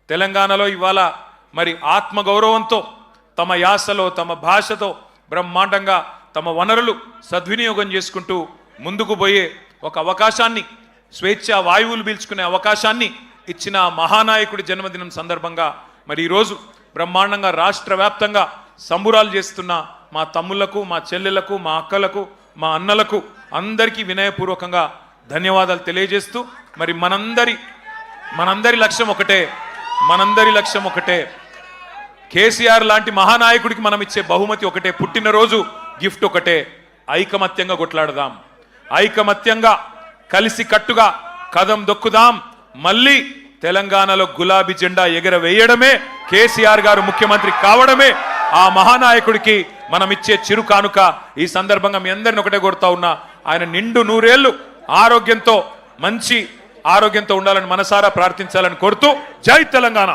తెలంగాణలో ఇవాళ మరి ఆత్మగౌరవంతో తమ యాసలో తమ భాషతో బ్రహ్మాండంగా తమ వనరులు సద్వినియోగం చేసుకుంటూ ముందుకు పోయే ఒక అవకాశాన్ని, స్వేచ్ఛా వాయువులు పీల్చుకునే అవకాశాన్ని ఇచ్చిన మహానాయకుడి జన్మదినం సందర్భంగా మరి ఈరోజు బ్రహ్మాండంగా రాష్ట్ర వ్యాప్తంగా సంబురాలు చేస్తున్న మా తమ్ముళ్లకు, మా చెల్లెలకు, మా అక్కలకు, మా అన్నలకు అందరికీ వినయపూర్వకంగా ధన్యవాదాలు తెలియజేస్తూ మరి మనందరి లక్ష్యం ఒకటే, కేసీఆర్ లాంటి మహానాయకుడికి మనం ఇచ్చే బహుమతి ఒకటే, పుట్టినరోజు గిఫ్ట్ ఒకటే. ఐకమత్యంగా కొట్లాడదాం, ఐకమత్యంగా కలిసి కట్టుగా కదం దొక్కుదాం. మళ్ళీ తెలంగాణలో గులాబీ జెండా ఎగరవేయడమే, కేసీఆర్ గారు ముఖ్యమంత్రి కావడమే ఆ మహానాయకుడికి మనం ఇచ్చే చిరు కానుక. ఈ సందర్భంగా మీ అందరిని ఒకటే కోరుతా ఉన్నా, ఆయన నిండు 100 ఏళ్లు ఆరోగ్యంతో, మంచి ఆరోగ్యంతో ఉండాలని మనసారా ప్రార్థించాలని కోరుతూ జై తెలంగాణ.